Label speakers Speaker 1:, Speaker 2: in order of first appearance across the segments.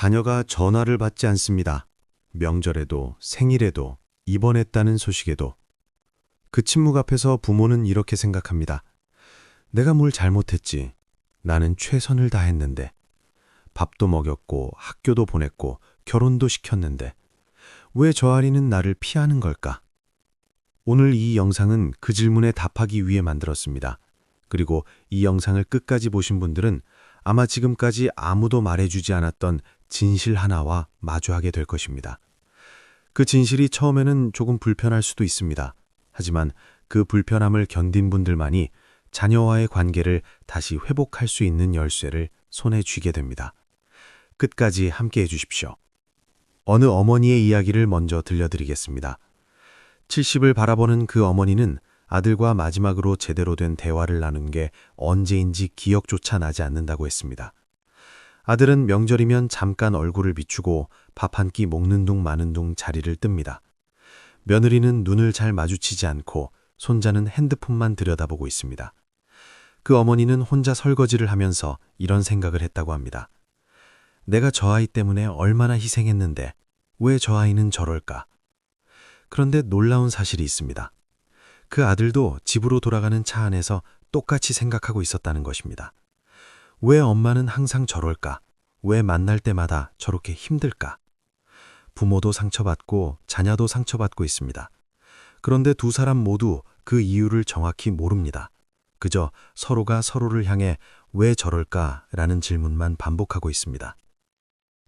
Speaker 1: 자녀가 전화를 받지 않습니다. 명절에도 생일에도 입원했다는 소식에도. 그 침묵 앞에서 부모는 이렇게 생각합니다. 내가 뭘 잘못했지. 나는 최선을 다했는데. 밥도 먹였고 학교도 보냈고 결혼도 시켰는데 왜 저 아이는 나를 피하는 걸까? 오늘 이 영상은 그 질문에 답하기 위해 만들었습니다. 그리고 이 영상을 끝까지 보신 분들은 아마 지금까지 아무도 말해주지 않았던 진실 하나와 마주하게 될 것입니다. 그 진실이 처음에는 조금 불편할 수도 있습니다. 하지만 그 불편함을 견딘 분들만이 자녀와의 관계를 다시 회복할 수 있는 열쇠를 손에 쥐게 됩니다. 끝까지 함께 해주십시오. 어느 어머니의 이야기를 먼저 들려드리겠습니다. 70을 바라보는 그 어머니는 아들과 마지막으로 제대로 된 대화를 나눈 게 언제인지 기억조차 나지 않는다고 했습니다. 아들은 명절이면 잠깐 얼굴을 비추고 밥 한 끼 먹는 둥 마는 둥 자리를 뜹니다. 며느리는 눈을 잘 마주치지 않고 손자는 핸드폰만 들여다보고 있습니다. 그 어머니는 혼자 설거지를 하면서 이런 생각을 했다고 합니다. 내가 저 아이 때문에 얼마나 희생했는데 왜 저 아이는 저럴까? 그런데 놀라운 사실이 있습니다. 그 아들도 집으로 돌아가는 차 안에서 똑같이 생각하고 있었다는 것입니다. 왜 엄마는 항상 저럴까? 왜 만날 때마다 저렇게 힘들까? 부모도 상처받고 자녀도 상처받고 있습니다. 그런데 두 사람 모두 그 이유를 정확히 모릅니다. 그저 서로가 서로를 향해 왜 저럴까? 라는 질문만 반복하고 있습니다.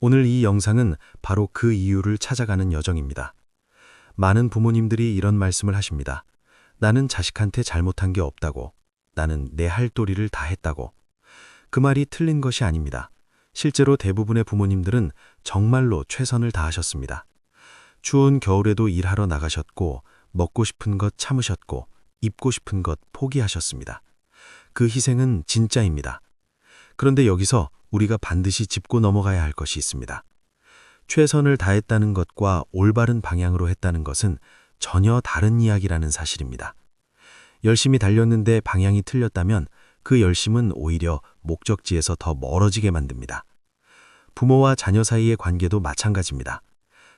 Speaker 1: 오늘 이 영상은 바로 그 이유를 찾아가는 여정입니다. 많은 부모님들이 이런 말씀을 하십니다. 나는 자식한테 잘못한 게 없다고. 나는 내 할 도리를 다 했다고. 그 말이 틀린 것이 아닙니다. 실제로 대부분의 부모님들은 정말로 최선을 다하셨습니다. 추운 겨울에도 일하러 나가셨고 먹고 싶은 것 참으셨고 입고 싶은 것 포기하셨습니다. 그 희생은 진짜입니다. 그런데 여기서 우리가 반드시 짚고 넘어가야 할 것이 있습니다. 최선을 다했다는 것과 올바른 방향으로 했다는 것은 전혀 다른 이야기라는 사실입니다. 열심히 달렸는데 방향이 틀렸다면 그 열심은 오히려 목적지에서 더 멀어지게 만듭니다. 부모와 자녀 사이의 관계도 마찬가지입니다.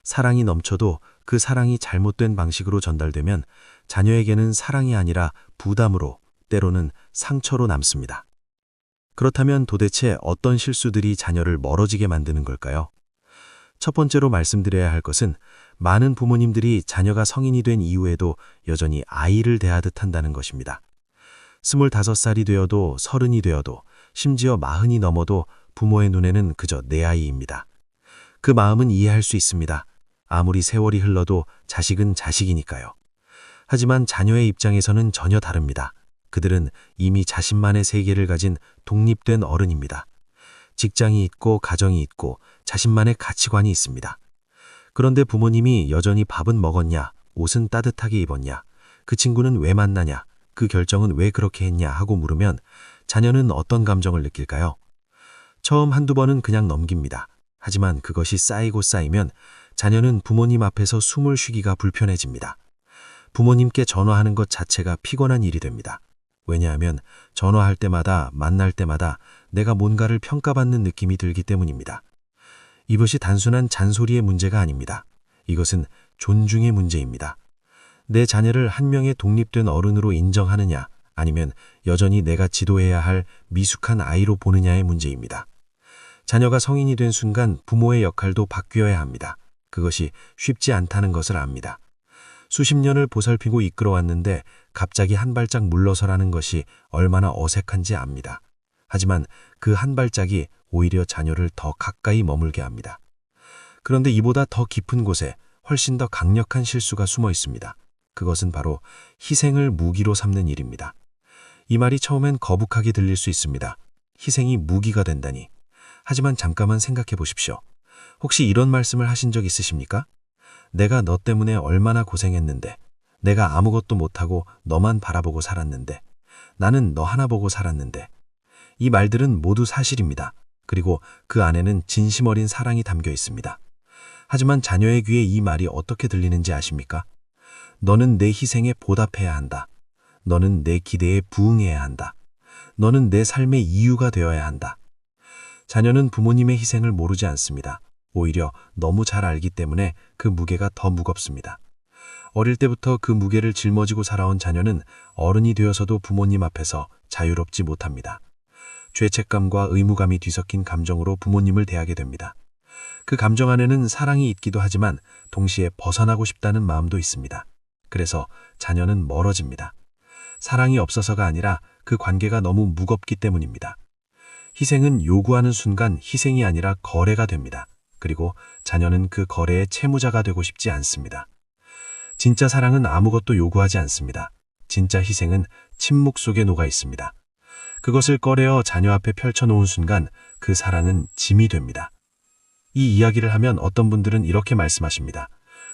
Speaker 1: 사랑이 넘쳐도 그 사랑이 잘못된 방식으로 전달되면 자녀에게는 사랑이 아니라 부담으로, 때로는 상처로 남습니다. 그렇다면 도대체 어떤 실수들이 자녀를 멀어지게 만드는 걸까요? 첫 번째로 말씀드려야 할 것은 많은 부모님들이 자녀가 성인이 된 이후에도 여전히 아이를 대하듯 한다는 것입니다. 25살이 되어도 30이 되어도 심지어 40이 넘어도 부모의 눈에는 그저 내 아이입니다. 그 마음은 이해할 수 있습니다. 아무리 세월이 흘러도 자식은 자식이니까요. 하지만 자녀의 입장에서는 전혀 다릅니다. 그들은 이미 자신만의 세계를 가진 독립된 어른입니다. 직장이 있고 가정이 있고 자신만의 가치관이 있습니다. 그런데 부모님이 여전히 밥은 먹었냐, 옷은 따뜻하게 입었냐, 그 친구는 왜 만나냐, 그 결정은 왜 그렇게 했냐 하고 물으면 자녀는 어떤 감정을 느낄까요? 처음 한두 번은 그냥 넘깁니다. 하지만 그것이 쌓이고 쌓이면 자녀는 부모님 앞에서 숨을 쉬기가 불편해집니다. 부모님께 전화하는 것 자체가 피곤한 일이 됩니다. 왜냐하면 전화할 때마다 만날 때마다 내가 뭔가를 평가받는 느낌이 들기 때문입니다. 이것이 단순한 잔소리의 문제가 아닙니다. 이것은 존중의 문제입니다. 내 자녀를 한 명의 독립된 어른으로 인정하느냐 아니면 여전히 내가 지도해야 할 미숙한 아이로 보느냐의 문제입니다. 자녀가 성인이 된 순간 부모의 역할도 바뀌어야 합니다. 그것이 쉽지 않다는 것을 압니다. 수십 년을 보살피고 이끌어왔는데 갑자기 한 발짝 물러서라는 것이 얼마나 어색한지 압니다. 하지만 그 한 발짝이 오히려 자녀를 더 가까이 머물게 합니다. 그런데 이보다 더 깊은 곳에 훨씬 더 강력한 실수가 숨어 있습니다. 그것은 바로 희생을 무기로 삼는 일입니다. 이 말이 처음엔 거북하게 들릴 수 있습니다. 희생이 무기가 된다니. 하지만 잠깐만 생각해 보십시오. 혹시 이런 말씀을 하신 적 있으십니까? 내가 너 때문에 얼마나 고생했는데, 내가 아무것도 못하고 너만 바라보고 살았는데, 나는 너 하나 보고 살았는데. 이 말들은 모두 사실입니다. 그리고 그 안에는 진심 어린 사랑이 담겨 있습니다. 하지만 자녀의 귀에 이 말이 어떻게 들리는지 아십니까? 너는 내 희생에 보답해야 한다. 너는 내 기대에 부응해야 한다. 너는 내 삶의 이유가 되어야 한다.
Speaker 2: 자녀는 부모님의 희생을 모르지 않습니다. 오히려 너무 잘 알기 때문에 그 무게가 더 무겁습니다. 어릴 때부터 그 무게를 짊어지고 살아온 자녀는 어른이 되어서도 부모님 앞에서 자유롭지 못합니다. 죄책감과 의무감이 뒤섞인 감정으로 부모님을 대하게 됩니다. 그 감정 안에는 사랑이 있기도 하지만 동시에 벗어나고 싶다는 마음도 있습니다. 그래서 자녀는 멀어집니다. 사랑이 없어서가 아니라 그 관계가 너무 무겁기 때문입니다. 희생은 요구하는 순간 희생이 아니라 거래가 됩니다. 그리고 자녀는 그 거래의 채무자가 되고 싶지 않습니다. 진짜 사랑은 아무것도 요구하지 않습니다. 진짜 희생은 침묵 속에 녹아 있습니다. 그것을 꺼내어 자녀 앞에 펼쳐놓은 순간 그 사랑은 짐이 됩니다. 이 이야기를 하면 어떤 분들은 이렇게 말씀하십니다.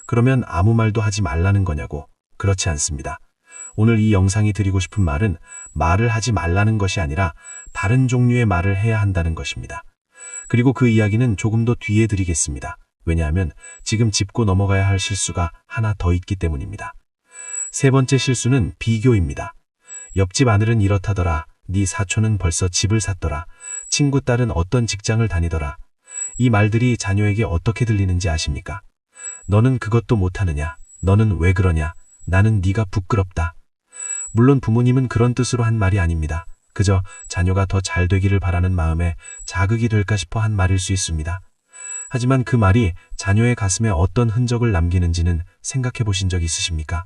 Speaker 2: 그러면 아무 말도 하지 말라는 거냐고. 그렇지 않습니다. 오늘 이 영상이 드리고 싶은 말은 말을 하지 말라는 것이 아니라 다른 종류의 말을 해야 한다는 것입니다. 그리고 그 이야기는 조금 더 뒤에 드리겠습니다. 왜냐하면 지금 짚고 넘어가야 할 실수가 하나 더 있기 때문입니다. 세 번째 실수는 비교입니다. 옆집 아들은 이렇다더라. 네 사촌은 벌써 집을 샀더라. 친구 딸은 어떤 직장을 다니더라. 이 말들이 자녀에게 어떻게 들리는지 아십니까? 너는 그것도 못하느냐? 너는 왜 그러냐? 나는 네가 부끄럽다. 물론 부모님은 그런 뜻으로 한 말이 아닙니다. 그저 자녀가 더 잘 되기를 바라는 마음에 자극이 될까 싶어 한 말일 수 있습니다. 하지만 그 말이 자녀의 가슴에 어떤 흔적을 남기는지는 생각해 보신 적 있으십니까?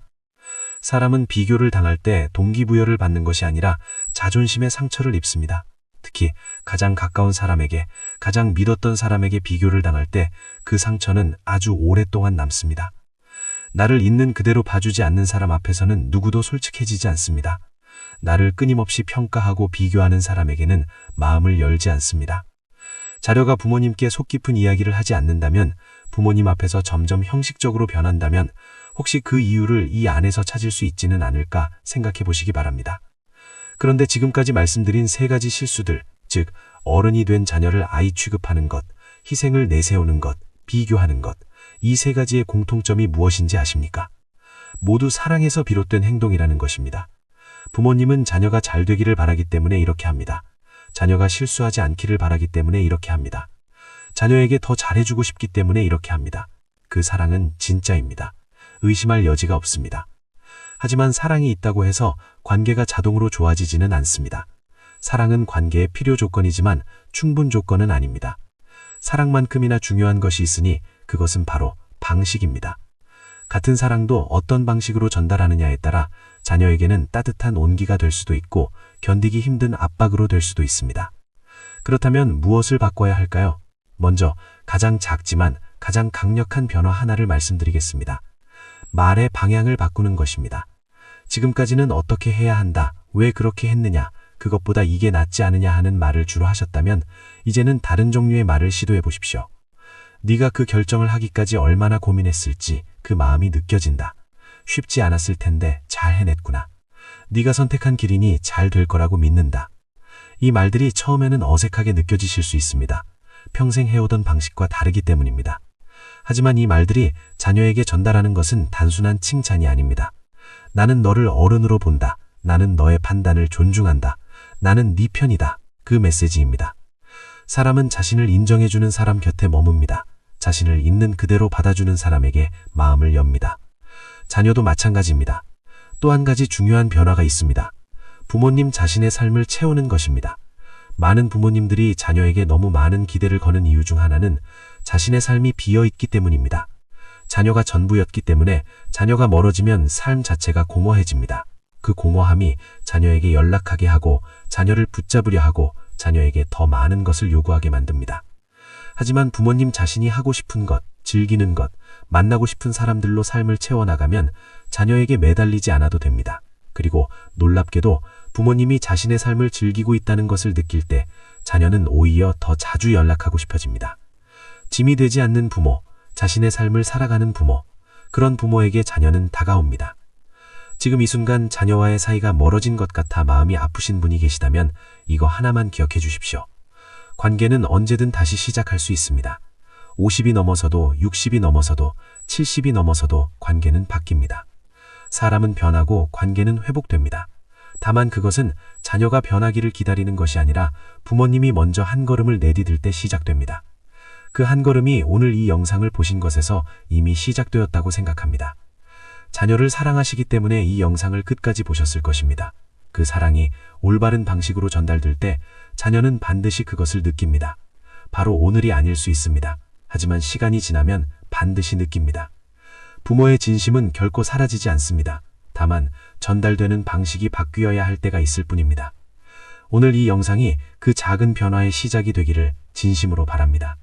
Speaker 2: 사람은 비교를 당할 때 동기부여를 받는 것이 아니라 자존심의 상처를 입습니다. 특히 가장 가까운 사람에게, 가장 믿었던 사람에게 비교를 당할 때 그 상처는 아주 오랫동안 남습니다. 나를 있는 그대로 봐주지 않는 사람 앞에서는 누구도 솔직해지지 않습니다. 나를 끊임없이 평가하고 비교하는 사람에게는 마음을 열지 않습니다. 자녀가 부모님께 속 깊은 이야기를 하지 않는다면, 부모님 앞에서 점점 형식적으로 변한다면 혹시 그 이유를 이 안에서 찾을 수 있지는 않을까 생각해 보시기 바랍니다. 그런데 지금까지 말씀드린 세 가지 실수들, 즉 어른이 된 자녀를 아이 취급하는 것, 희생을 내세우는 것, 비교하는 것, 이 세 가지의 공통점이 무엇인지 아십니까? 모두 사랑에서 비롯된 행동이라는 것입니다. 부모님은 자녀가 잘 되기를 바라기 때문에 이렇게 합니다. 자녀가 실수하지 않기를 바라기 때문에 이렇게 합니다. 자녀에게 더 잘해주고 싶기 때문에 이렇게 합니다. 그 사랑은 진짜입니다. 의심할 여지가 없습니다. 하지만 사랑이 있다고 해서 관계가 자동으로 좋아지지는 않습니다. 사랑은 관계의 필요 조건이지만 충분 조건은 아닙니다. 사랑만큼이나 중요한 것이 있으니 그것은 바로 방식입니다. 같은 사랑도 어떤 방식으로 전달하느냐에 따라 자녀에게는 따뜻한 온기가 될 수도 있고 견디기 힘든 압박으로 될 수도 있습니다. 그렇다면 무엇을 바꿔야 할까요? 먼저 가장 작지만 가장 강력한 변화 하나를 말씀드리겠습니다. 말의 방향을 바꾸는 것입니다. 지금까지는 어떻게 해야 한다, 왜 그렇게 했느냐, 그것보다 이게 낫지 않으냐 하는 말을 주로 하셨다면 이제는 다른 종류의 말을 시도해 보십시오. 네가 그 결정을 하기까지 얼마나 고민했을지 그 마음이 느껴진다. 쉽지 않았을 텐데 잘 해냈구나. 네가 선택한 길이니 잘 될 거라고 믿는다. 이 말들이 처음에는 어색하게 느껴지실 수 있습니다. 평생 해오던 방식과 다르기 때문입니다. 하지만 이 말들이 자녀에게 전달하는 것은 단순한 칭찬이 아닙니다. 나는 너를 어른으로 본다. 나는 너의 판단을 존중한다. 나는 네 편이다. 그 메시지입니다. 사람은 자신을 인정해주는 사람 곁에 머뭅니다. 자신을 있는 그대로 받아주는 사람에게 마음을 엽니다. 자녀도 마찬가지입니다. 또 한 가지 중요한 변화가 있습니다. 부모님 자신의 삶을 채우는 것입니다. 많은 부모님들이 자녀에게 너무 많은 기대를 거는 이유 중 하나는 자신의 삶이 비어있기 때문입니다. 자녀가 전부였기 때문에 자녀가 멀어지면 삶 자체가 공허해집니다. 그 공허함이 자녀에게 연락하게 하고 자녀를 붙잡으려 하고 자녀에게 더 많은 것을 요구하게 만듭니다. 하지만 부모님 자신이 하고 싶은 것, 즐기는 것, 만나고 싶은 사람들로 삶을 채워나가면 자녀에게 매달리지 않아도 됩니다. 그리고 놀랍게도 부모님이 자신의 삶을 즐기고 있다는 것을 느낄 때 자녀는 오히려 더 자주 연락하고 싶어집니다. 짐이 되지 않는 부모, 자신의 삶을 살아가는 부모, 그런 부모에게 자녀는 다가옵니다. 지금 이 순간 자녀와의 사이가 멀어진 것 같아 마음이 아프신 분이 계시다면 이거 하나만 기억해 주십시오. 관계는 언제든 다시 시작할 수 있습니다. 50이 넘어서도 60이 넘어서도 70이 넘어서도 관계는 바뀝니다. 사람은 변하고 관계는 회복됩니다. 다만 그것은 자녀가 변하기를 기다리는 것이 아니라 부모님이 먼저 한 걸음을 내디딜 때 시작됩니다. 그 한 걸음이 오늘 이 영상을 보신 것에서 이미 시작되었다고 생각합니다. 자녀를 사랑하시기 때문에 이 영상을 끝까지 보셨을 것입니다. 그 사랑이 올바른 방식으로 전달될 때 자녀는 반드시 그것을 느낍니다. 바로 오늘이 아닐 수 있습니다. 하지만 시간이 지나면 반드시 느낍니다. 부모의 진심은 결코 사라지지 않습니다. 다만 전달되는 방식이 바뀌어야 할 때가 있을 뿐입니다. 오늘 이 영상이 그 작은 변화의 시작이 되기를 진심으로 바랍니다.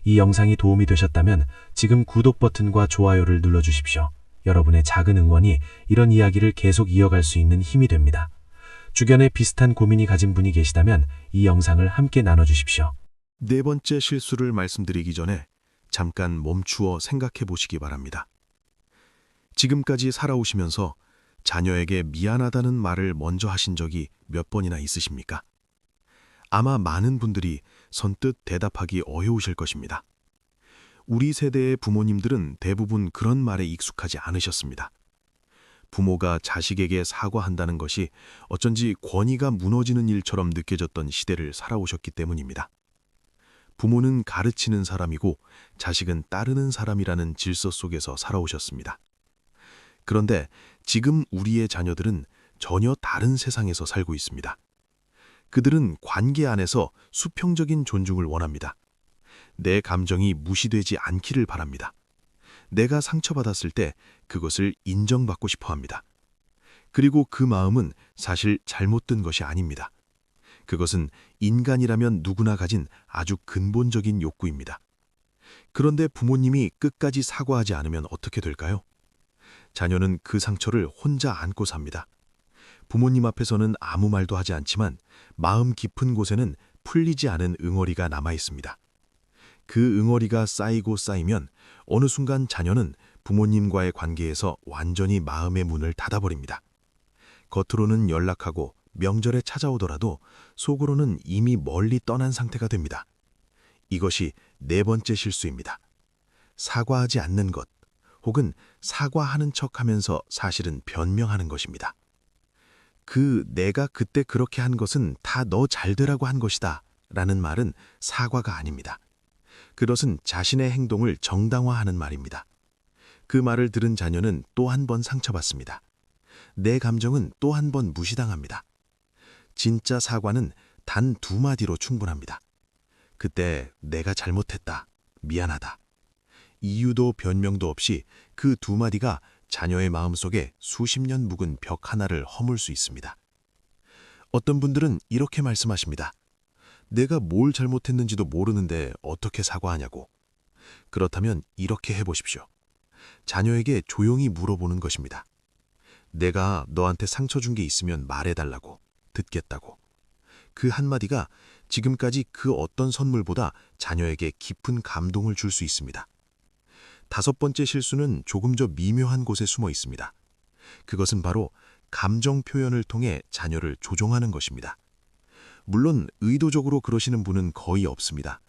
Speaker 2: 이 영상이 도움이 되셨다면 지금 구독 버튼과 좋아요를 눌러주십시오. 여러분의 작은 응원이 이런 이야기를 계속 이어갈 수 있는 힘이 됩니다. 주변에 비슷한 고민이 가진 분이 계시다면 이 영상을 함께 나눠주십시오.
Speaker 3: 네 번째 실수를 말씀드리기 전에 잠깐 멈추어 생각해 보시기 바랍니다. 지금까지 살아오시면서 자녀에게 미안하다는 말을 먼저 하신 적이 몇 번이나 있으십니까? 아마 많은 분들이 선뜻 대답하기 어려우실 것입니다. 우리 세대의 부모님들은 대부분 그런 말에 익숙하지 않으셨습니다. 부모가 자식에게 사과한다는 것이 어쩐지 권위가 무너지는 일처럼 느껴졌던 시대를 살아오셨기 때문입니다. 부모는 가르치는 사람이고 자식은 따르는 사람이라는 질서 속에서 살아오셨습니다. 그런데 지금 우리의 자녀들은 전혀 다른 세상에서 살고 있습니다. 그들은 관계 안에서 수평적인 존중을 원합니다. 내 감정이 무시되지 않기를 바랍니다. 내가 상처받았을 때 그것을 인정받고 싶어 합니다. 그리고 그 마음은 사실 잘못된 것이 아닙니다. 그것은 인간이라면 누구나 가진 아주 근본적인 욕구입니다. 그런데 부모님이 끝까지 사과하지 않으면 어떻게 될까요? 자녀는 그 상처를 혼자 안고 삽니다. 부모님 앞에서는 아무 말도 하지 않지만 마음 깊은 곳에는 풀리지 않은 응어리가 남아 있습니다. 그 응어리가 쌓이고 쌓이면 어느 순간 자녀는 부모님과의 관계에서 완전히 마음의 문을 닫아버립니다. 겉으로는 연락하고 명절에 찾아오더라도 속으로는 이미 멀리 떠난 상태가 됩니다. 이것이 네 번째 실수입니다. 사과하지 않는 것, 혹은 사과하는 척하면서 사실은 변명하는 것입니다. 내가 그때 그렇게 한 것은 다 너 잘되라고 한 것이다 라는 말은 사과가 아닙니다. 그것은 자신의 행동을 정당화하는 말입니다. 그 말을 들은 자녀는 또 한 번 상처받습니다. 내 감정은 또 한 번 무시당합니다. 진짜 사과는 단 2마디로 충분합니다. 그때 내가 잘못했다, 미안하다. 이유도 변명도 없이 그 2마디가 자녀의 마음속에 수십 년 묵은 벽 하나를 허물 수 있습니다. 어떤 분들은 이렇게 말씀하십니다. 내가 뭘 잘못했는지도 모르는데 어떻게 사과하냐고. 그렇다면 이렇게 해보십시오. 자녀에게 조용히 물어보는 것입니다. 내가 너한테 상처 준 게 있으면 말해달라고, 듣겠다고. 그 한마디가 지금까지 그 어떤 선물보다 자녀에게 깊은 감동을 줄 수 있습니다. 5번째 실수는 조금 더 미묘한 곳에 숨어 있습니다. 그것은 바로 감정 표현을 통해 자녀를 조종하는 것입니다. 물론 의도적으로 그러시는 분은 거의 없습니다.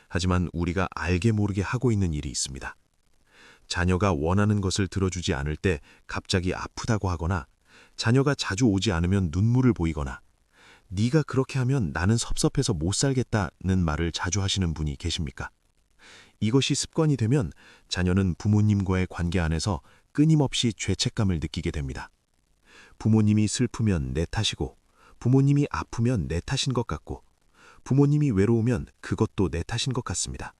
Speaker 3: 하지만 우리가 알게 모르게 하고 있는 일이 있습니다. 자녀가 원하는 것을 들어주지 않을 때 갑자기 아프다고 하거나 자녀가 자주 오지 않으면 눈물을 보이거나 네가 그렇게 하면 나는 섭섭해서 못 살겠다는 말을 자주 하시는 분이 계십니까? 이것이 습관이 되면 자녀는 부모님과의 관계 안에서 끊임없이 죄책감을 느끼게 됩니다. 부모님이 슬프면 내 탓이고 부모님이 아프면 내 탓인 것 같고 부모님이 외로우면 그것도 내 탓인 것 같습니다.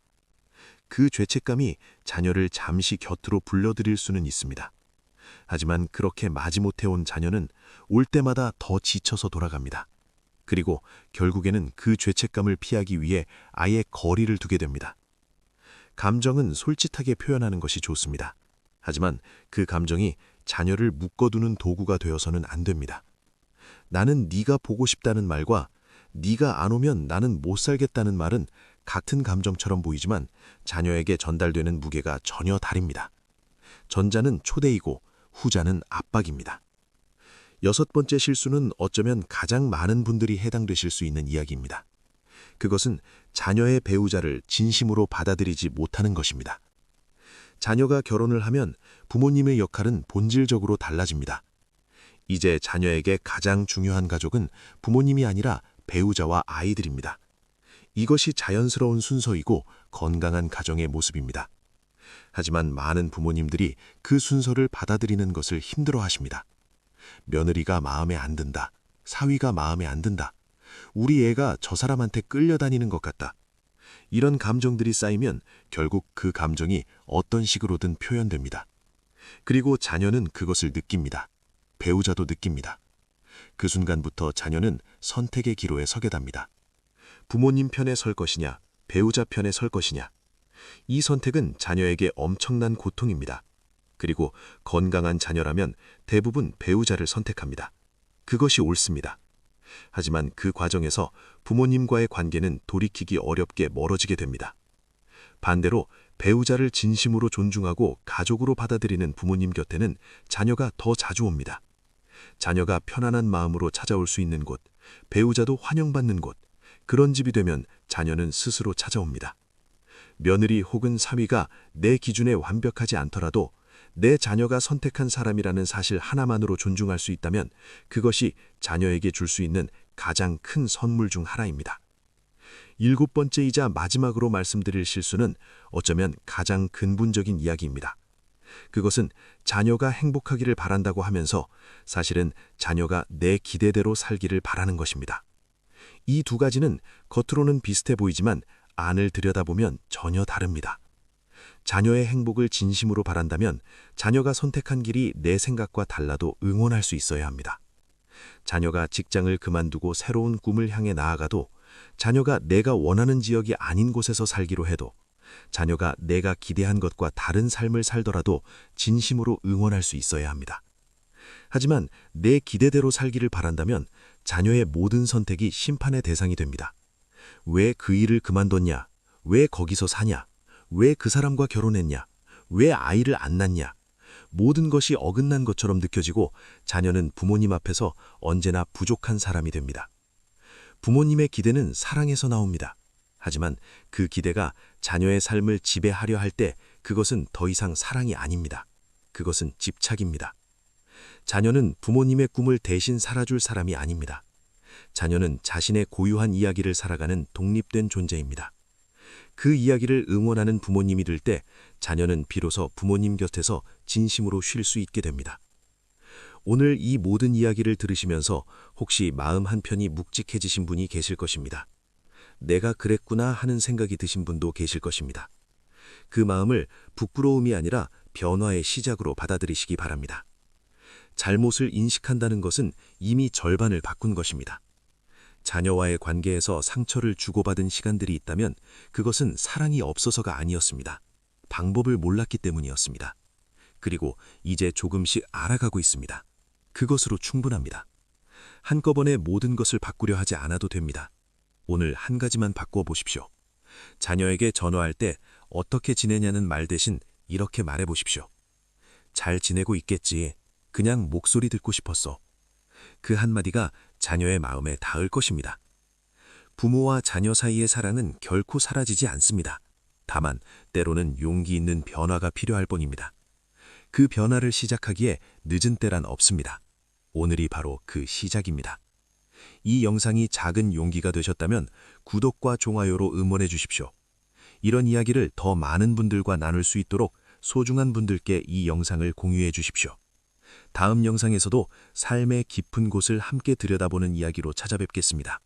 Speaker 3: 그 죄책감이 자녀를 잠시 곁으로 불러들일 수는 있습니다. 하지만 그렇게 마지못해 온 자녀는 올 때마다 더 지쳐서 돌아갑니다. 그리고 결국에는 그 죄책감을 피하기 위해 아예 거리를 두게 됩니다. 감정은 솔직하게 표현하는 것이 좋습니다. 하지만 그 감정이 자녀를 묶어두는 도구가 되어서는 안 됩니다. 나는 네가 보고 싶다는 말과 네가 안 오면 나는 못 살겠다는 말은 같은 감정처럼 보이지만 자녀에게 전달되는 무게가 전혀 다릅니다. 전자는 초대이고 후자는 압박입니다. 6번째 실수는 어쩌면 가장 많은 분들이 해당되실 수 있는 이야기입니다. 그것은 자녀의 배우자를 진심으로 받아들이지 못하는 것입니다. 자녀가 결혼을 하면 부모님의 역할은 본질적으로 달라집니다. 이제 자녀에게 가장 중요한 가족은 부모님이 아니라 배우자와 아이들입니다. 이것이 자연스러운 순서이고 건강한 가정의 모습입니다. 하지만 많은 부모님들이 그 순서를 받아들이는 것을 힘들어하십니다. 며느리가 마음에 안 든다. 사위가 마음에 안 든다. 우리 애가 저 사람한테 끌려다니는 것 같다. 이런 감정들이 쌓이면 결국 그 감정이 어떤 식으로든 표현됩니다. 그리고 자녀는 그것을 느낍니다. 배우자도 느낍니다. 그 순간부터 자녀는 선택의 기로에 서게 됩니다. 부모님 편에 설 것이냐, 배우자 편에 설 것이냐. 이 선택은 자녀에게 엄청난 고통입니다. 그리고 건강한 자녀라면 대부분 배우자를 선택합니다. 그것이 옳습니다. 하지만 그 과정에서 부모님과의 관계는 돌이키기 어렵게 멀어지게 됩니다. 반대로 배우자를 진심으로 존중하고 가족으로 받아들이는 부모님 곁에는 자녀가 더 자주 옵니다. 자녀가 편안한 마음으로 찾아올 수 있는 곳, 배우자도 환영받는 곳, 그런 집이 되면 자녀는 스스로 찾아옵니다. 며느리 혹은 사위가 내 기준에 완벽하지 않더라도 내 자녀가 선택한 사람이라는 사실 하나만으로 존중할 수 있다면 그것이 자녀에게 줄 수 있는 가장 큰 선물 중 하나입니다. 7번째이자 마지막으로 말씀드릴 실수는 어쩌면 가장 근본적인 이야기입니다. 그것은 자녀가 행복하기를 바란다고 하면서 사실은 자녀가 내 기대대로 살기를 바라는 것입니다. 이 두 가지는 겉으로는 비슷해 보이지만 안을 들여다보면 전혀 다릅니다. 자녀의 행복을 진심으로 바란다면 자녀가 선택한 길이 내 생각과 달라도 응원할 수 있어야 합니다. 자녀가 직장을 그만두고 새로운 꿈을 향해 나아가도, 자녀가 내가 원하는 지역이 아닌 곳에서 살기로 해도, 자녀가 내가 기대한 것과 다른 삶을 살더라도 진심으로 응원할 수 있어야 합니다. 하지만 내 기대대로 살기를 바란다면 자녀의 모든 선택이 심판의 대상이 됩니다. 왜 그 일을 그만뒀냐? 왜 거기서 사냐? 왜 그 사람과 결혼했냐? 왜 아이를 안 낳냐? 모든 것이 어긋난 것처럼 느껴지고 자녀는 부모님 앞에서 언제나 부족한 사람이 됩니다. 부모님의 기대는 사랑에서 나옵니다. 하지만 그 기대가 자녀의 삶을 지배하려 할 때 그것은 더 이상 사랑이 아닙니다. 그것은 집착입니다. 자녀는 부모님의 꿈을 대신 살아줄 사람이 아닙니다. 자녀는 자신의 고유한 이야기를 살아가는 독립된 존재입니다. 그 이야기를 응원하는 부모님이 될 때 자녀는 비로소 부모님 곁에서 진심으로 쉴 수 있게 됩니다. 오늘 이 모든 이야기를 들으시면서 혹시 마음 한편이 묵직해지신 분이 계실 것입니다. 내가 그랬구나 하는 생각이 드신 분도 계실 것입니다. 그 마음을 부끄러움이 아니라 변화의 시작으로 받아들이시기 바랍니다. 잘못을 인식한다는 것은 이미 절반을 바꾼 것입니다. 자녀와의 관계에서 상처를 주고받은 시간들이 있다면 그것은 사랑이 없어서가 아니었습니다. 방법을 몰랐기 때문이었습니다. 그리고 이제 조금씩 알아가고 있습니다. 그것으로 충분합니다. 한꺼번에 모든 것을 바꾸려 하지 않아도 됩니다. 오늘 한 가지만 바꾸어 보십시오. 자녀에게 전화할 때 어떻게 지내냐는 말 대신 이렇게 말해 보십시오. 잘 지내고 있겠지. 그냥 목소리 듣고 싶었어. 그 한마디가 자녀의 마음에 닿을 것입니다. 부모와 자녀 사이의 사랑은 결코 사라지지 않습니다. 다만 때로는 용기 있는 변화가 필요할 뿐입니다. 그 변화를 시작하기에 늦은 때란 없습니다. 오늘이 바로 그 시작입니다. 이 영상이 작은 용기가 되셨다면 구독과 좋아요로 응원해 주십시오. 이런 이야기를 더 많은 분들과 나눌 수 있도록 소중한 분들께 이 영상을 공유해 주십시오. 다음 영상에서도 삶의 깊은 곳을 함께 들여다보는 이야기로 찾아뵙겠습니다.